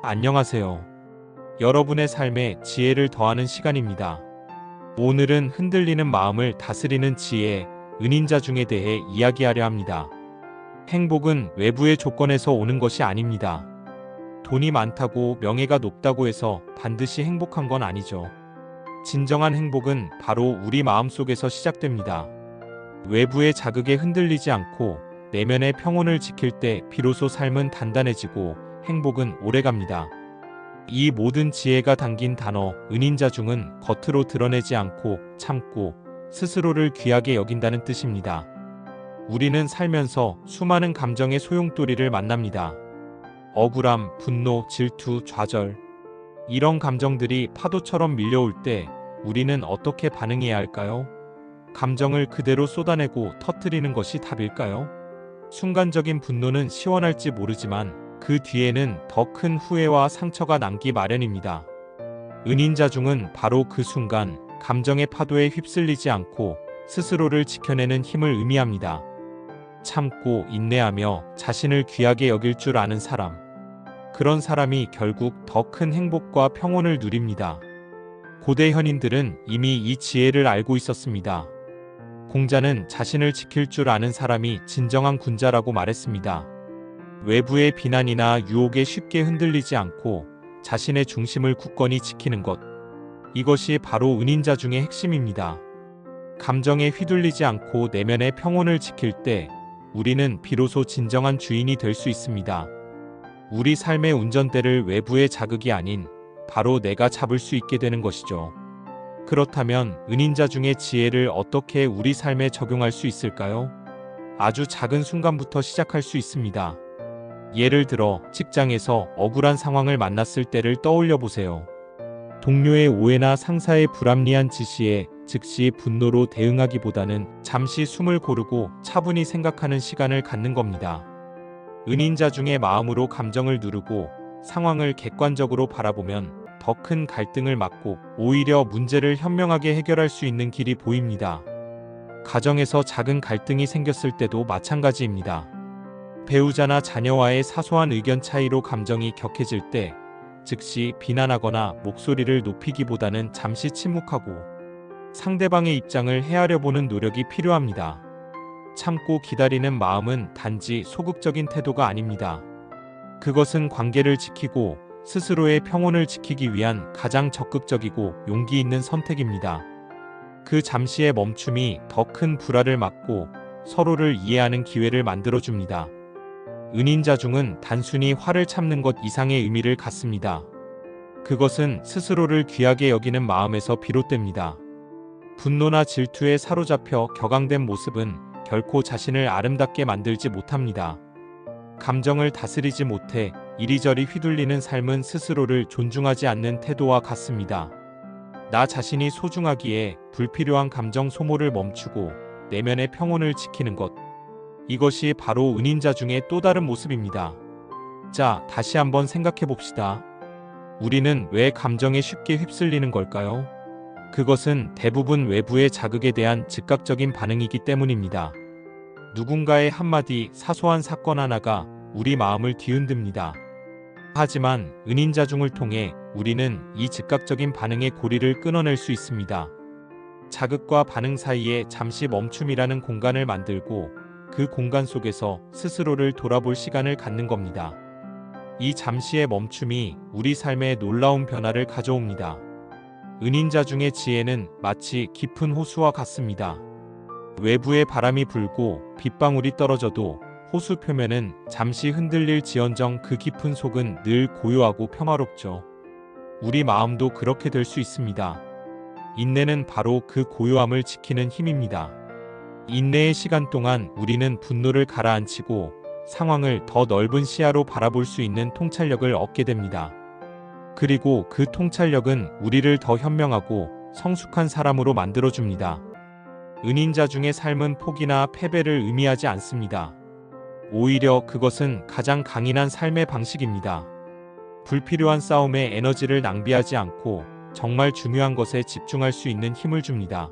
안녕하세요. 여러분의 삶에 지혜를 더하는 시간입니다. 오늘은 흔들리는 마음을 다스리는 지혜, 은인자중에 대해 이야기하려 합니다. 행복은 외부의 조건에서 오는 것이 아닙니다. 돈이 많다고 명예가 높다고 해서 반드시 행복한 건 아니죠. 진정한 행복은 바로 우리 마음속에서 시작됩니다. 외부의 자극에 흔들리지 않고 내면의 평온을 지킬 때 비로소 삶은 단단해지고 행복은 오래갑니다. 이 모든 지혜가 담긴 단어 은인자중은 겉으로 드러내지 않고 참고 스스로를 귀하게 여긴다는 뜻입니다. 우리는 살면서 수많은 감정의 소용돌이를 만납니다. 억울함, 분노, 질투, 좌절. 이런 감정들이 파도처럼 밀려올 때 우리는 어떻게 반응해야 할까요? 감정을 그대로 쏟아내고 터뜨리는 것이 답일까요? 순간적인 분노는 시원할지 모르지만 그 뒤에는 더 큰 후회와 상처가 남기 마련입니다. 은인자중은 바로 그 순간 감정의 파도에 휩쓸리지 않고 스스로를 지켜내는 힘을 의미합니다. 참고 인내하며 자신을 귀하게 여길 줄 아는 사람. 그런 사람이 결국 더 큰 행복과 평온을 누립니다. 고대 현인들은 이미 이 지혜를 알고 있었습니다. 공자는 자신을 지킬 줄 아는 사람이 진정한 군자라고 말했습니다. 외부의 비난이나 유혹에 쉽게 흔들리지 않고 자신의 중심을 굳건히 지키는 것. 이것이 바로 은인자중의 핵심입니다. 감정에 휘둘리지 않고 내면의 평온을 지킬 때 우리는 비로소 진정한 주인이 될 수 있습니다. 우리 삶의 운전대를 외부의 자극이 아닌 바로 내가 잡을 수 있게 되는 것이죠. 그렇다면 은인자중의 지혜를 어떻게 우리 삶에 적용할 수 있을까요? 아주 작은 순간부터 시작할 수 있습니다. 예를 들어 직장에서 억울한 상황을 만났을 때를 떠올려 보세요. 동료의 오해나 상사의 불합리한 지시에 즉시 분노로 대응하기보다는 잠시 숨을 고르고 차분히 생각하는 시간을 갖는 겁니다. 은인자중의 마음으로 감정을 누르고 상황을 객관적으로 바라보면 더 큰 갈등을 막고 오히려 문제를 현명하게 해결할 수 있는 길이 보입니다. 가정에서 작은 갈등이 생겼을 때도 마찬가지입니다. 배우자나 자녀와의 사소한 의견 차이로 감정이 격해질 때 즉시 비난하거나 목소리를 높이기보다는 잠시 침묵하고 상대방의 입장을 헤아려 보는 노력이 필요합니다. 참고 기다리는 마음은 단지 소극적인 태도가 아닙니다. 그것은 관계를 지키고 스스로의 평온을 지키기 위한 가장 적극적이고 용기 있는 선택입니다. 그 잠시의 멈춤이 더 큰 불화를 막고 서로를 이해하는 기회를 만들어줍니다. 은인자중은 단순히 화를 참는 것 이상의 의미를 갖습니다. 그것은 스스로를 귀하게 여기는 마음에서 비롯됩니다. 분노나 질투에 사로잡혀 격앙된 모습은 결코 자신을 아름답게 만들지 못합니다. 감정을 다스리지 못해 이리저리 휘둘리는 삶은 스스로를 존중하지 않는 태도와 같습니다. 나 자신이 소중하기에 불필요한 감정 소모를 멈추고 내면의 평온을 지키는 것. 이것이 바로 은인자중의 또 다른 모습입니다. 자, 다시 한번 생각해 봅시다. 우리는 왜 감정에 쉽게 휩쓸리는 걸까요? 그것은 대부분 외부의 자극에 대한 즉각적인 반응이기 때문입니다. 누군가의 한마디, 사소한 사건 하나가 우리 마음을 뒤흔듭니다. 하지만 은인자중을 통해 우리는 이 즉각적인 반응의 고리를 끊어낼 수 있습니다. 자극과 반응 사이에 잠시 멈춤이라는 공간을 만들고 그 공간 속에서 스스로를 돌아볼 시간을 갖는 겁니다. 이 잠시의 멈춤이 우리 삶에 놀라운 변화를 가져옵니다. 은인자중의 지혜는 마치 깊은 호수와 같습니다. 외부의 바람이 불고 빗방울이 떨어져도 호수 표면은 잠시 흔들릴지언정 그 깊은 속은 늘 고요하고 평화롭죠. 우리 마음도 그렇게 될 수 있습니다. 인내는 바로 그 고요함을 지키는 힘입니다. 인내의 시간 동안 우리는 분노를 가라앉히고 상황을 더 넓은 시야로 바라볼 수 있는 통찰력을 얻게 됩니다. 그리고 그 통찰력은 우리를 더 현명하고 성숙한 사람으로 만들어줍니다. 은인자중의 삶은 포기나 패배를 의미하지 않습니다. 오히려 그것은 가장 강인한 삶의 방식입니다. 불필요한 싸움에 에너지를 낭비하지 않고 정말 중요한 것에 집중할 수 있는 힘을 줍니다.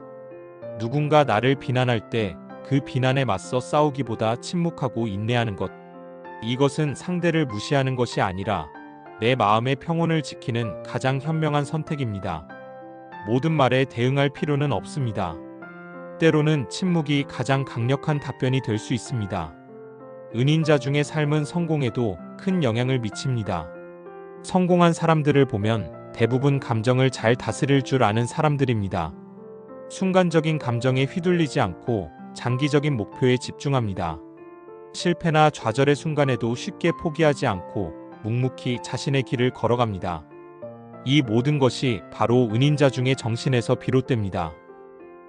누군가 나를 비난할 때 그 비난에 맞서 싸우기보다 침묵하고 인내하는 것. 이것은 상대를 무시하는 것이 아니라 내 마음의 평온을 지키는 가장 현명한 선택입니다. 모든 말에 대응할 필요는 없습니다. 때로는 침묵이 가장 강력한 답변이 될 수 있습니다. 은인자중의 삶은 성공에도 큰 영향을 미칩니다. 성공한 사람들을 보면 대부분 감정을 잘 다스릴 줄 아는 사람들입니다. 순간적인 감정에 휘둘리지 않고 장기적인 목표에 집중합니다. 실패나 좌절의 순간에도 쉽게 포기하지 않고 묵묵히 자신의 길을 걸어갑니다. 이 모든 것이 바로 은인자중의 정신에서 비롯됩니다.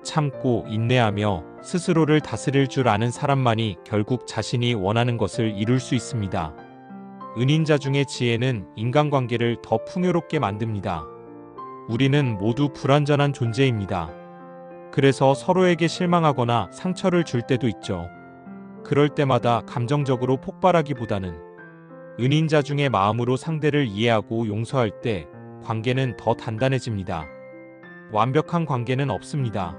참고 인내하며 스스로를 다스릴 줄 아는 사람만이 결국 자신이 원하는 것을 이룰 수 있습니다. 은인자중의 지혜는 인간관계를 더 풍요롭게 만듭니다. 우리는 모두 불완전한 존재입니다. 그래서 서로에게 실망하거나 상처를 줄 때도 있죠. 그럴 때마다 감정적으로 폭발하기보다는 은인자중의 마음으로 상대를 이해하고 용서할 때 관계는 더 단단해집니다. 완벽한 관계는 없습니다.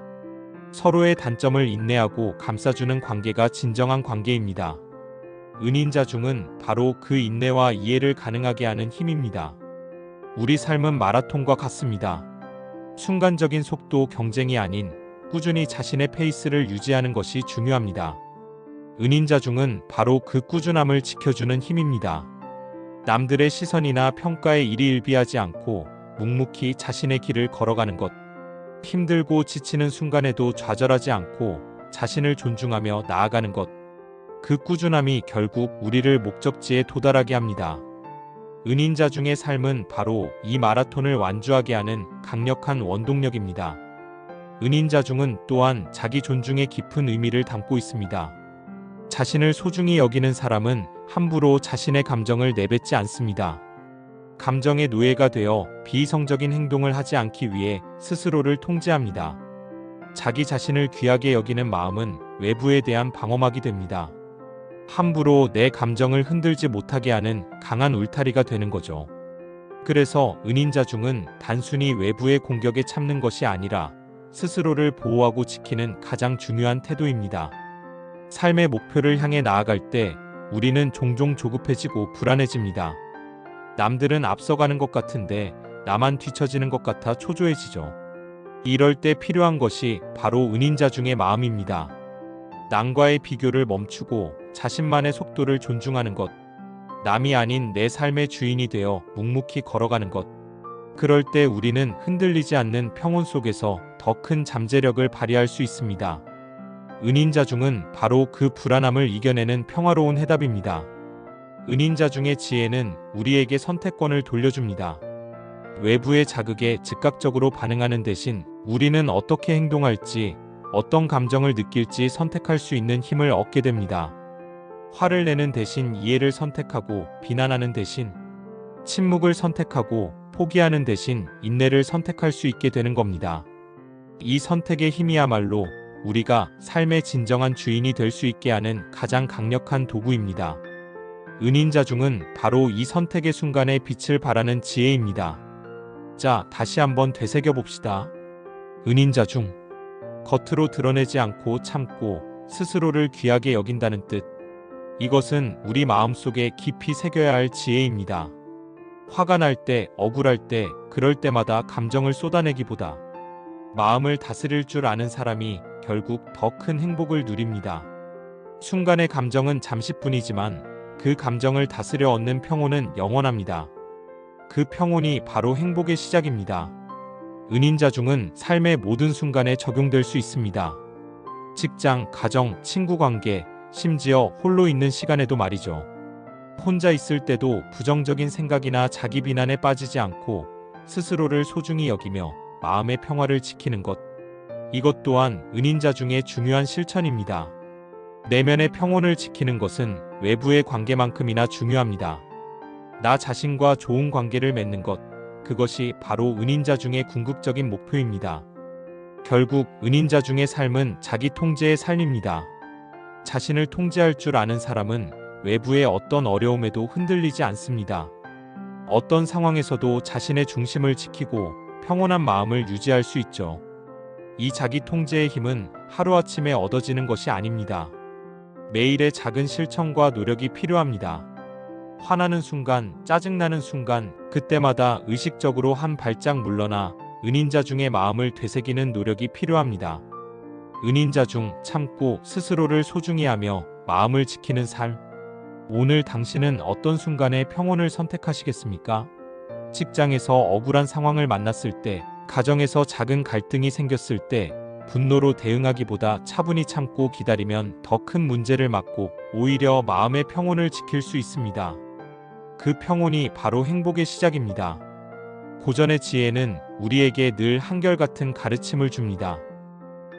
서로의 단점을 인내하고 감싸주는 관계가 진정한 관계입니다. 은인자중은 바로 그 인내와 이해를 가능하게 하는 힘입니다. 우리 삶은 마라톤과 같습니다. 순간적인 속도 경쟁이 아닌 꾸준히 자신의 페이스를 유지하는 것이 중요합니다. 은인자중은 바로 그 꾸준함을 지켜주는 힘입니다. 남들의 시선이나 평가에 일희일비하지 않고 묵묵히 자신의 길을 걸어가는 것. 힘들고 지치는 순간에도 좌절하지 않고 자신을 존중하며 나아가는 것. 그 꾸준함이 결국 우리를 목적지에 도달하게 합니다. 은인자중의 삶은 바로 이 마라톤을 완주하게 하는 강력한 원동력입니다. 은인자중은 또한 자기 존중의 깊은 의미를 담고 있습니다. 자신을 소중히 여기는 사람은 함부로 자신의 감정을 내뱉지 않습니다. 감정의 노예가 되어 비이성적인 행동을 하지 않기 위해 스스로를 통제합니다. 자기 자신을 귀하게 여기는 마음은 외부에 대한 방어막이 됩니다. 함부로 내 감정을 흔들지 못하게 하는 강한 울타리가 되는 거죠. 그래서 은인자중은 단순히 외부의 공격에 참는 것이 아니라 스스로를 보호하고 지키는 가장 중요한 태도입니다. 삶의 목표를 향해 나아갈 때 우리는 종종 조급해지고 불안해집니다. 남들은 앞서가는 것 같은데 나만 뒤처지는 것 같아 초조해지죠. 이럴 때 필요한 것이 바로 은인자중의 마음입니다. 남과의 비교를 멈추고 자신만의 속도를 존중하는 것. 남이 아닌 내 삶의 주인이 되어 묵묵히 걸어가는 것. 그럴 때 우리는 흔들리지 않는 평온 속에서 더 큰 잠재력을 발휘할 수 있습니다. 은인자중은 바로 그 불안함을 이겨내는 평화로운 해답입니다. 은인자중의 지혜는 우리에게 선택권을 돌려줍니다. 외부의 자극에 즉각적으로 반응하는 대신 우리는 어떻게 행동할지, 어떤 감정을 느낄지 선택할 수 있는 힘을 얻게 됩니다. 화를 내는 대신 이해를 선택하고 비난하는 대신 침묵을 선택하고 포기하는 대신 인내를 선택할 수 있게 되는 겁니다. 이 선택의 힘이야말로 우리가 삶의 진정한 주인이 될 수 있게 하는 가장 강력한 도구입니다. 은인자중은 바로 이 선택의 순간에 빛을 발하는 지혜입니다. 자, 다시 한번 되새겨봅시다. 은인자중. 겉으로 드러내지 않고 참고 스스로를 귀하게 여긴다는 뜻. 이것은 우리 마음속에 깊이 새겨야 할 지혜입니다. 화가 날 때, 억울할 때, 그럴 때마다 감정을 쏟아내기보다 마음을 다스릴 줄 아는 사람이 결국 더 큰 행복을 누립니다. 순간의 감정은 잠시뿐이지만 그 감정을 다스려 얻는 평온은 영원합니다. 그 평온이 바로 행복의 시작입니다. 은인자중은 삶의 모든 순간에 적용될 수 있습니다. 직장, 가정, 친구 관계, 심지어 홀로 있는 시간에도 말이죠. 혼자 있을 때도 부정적인 생각이나 자기 비난에 빠지지 않고 스스로를 소중히 여기며 마음의 평화를 지키는 것. 이것 또한 은인자중의 중요한 실천입니다. 내면의 평온을 지키는 것은 외부의 관계만큼이나 중요합니다. 나 자신과 좋은 관계를 맺는 것, 그것이 바로 은인자중의 궁극적인 목표입니다. 결국 은인자중의 삶은 자기 통제의 삶입니다. 자신을 통제할 줄 아는 사람은 외부의 어떤 어려움에도 흔들리지 않습니다. 어떤 상황에서도 자신의 중심을 지키고 평온한 마음을 유지할 수 있죠. 이 자기 통제의 힘은 하루아침에 얻어지는 것이 아닙니다. 매일의 작은 실천과 노력이 필요합니다. 화나는 순간, 짜증나는 순간, 그때마다 의식적으로 한 발짝 물러나 은인자중의 마음을 되새기는 노력이 필요합니다. 은인자중, 참고 스스로를 소중히 하며 마음을 지키는 삶. 오늘 당신은 어떤 순간에 평온을 선택하시겠습니까? 직장에서 억울한 상황을 만났을 때, 가정에서 작은 갈등이 생겼을 때, 분노로 대응하기보다 차분히 참고 기다리면 더 큰 문제를 막고 오히려 마음의 평온을 지킬 수 있습니다. 그 평온이 바로 행복의 시작입니다. 고전의 지혜는 우리에게 늘 한결같은 가르침을 줍니다.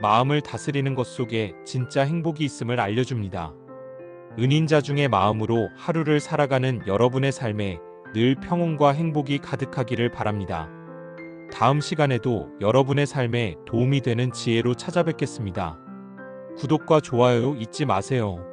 마음을 다스리는 것 속에 진짜 행복이 있음을 알려줍니다. 은인자중의 마음으로 하루를 살아가는 여러분의 삶에 늘 평온과 행복이 가득하기를 바랍니다. 다음 시간에도 여러분의 삶에 도움이 되는 지혜로 찾아뵙겠습니다. 구독과 좋아요 잊지 마세요.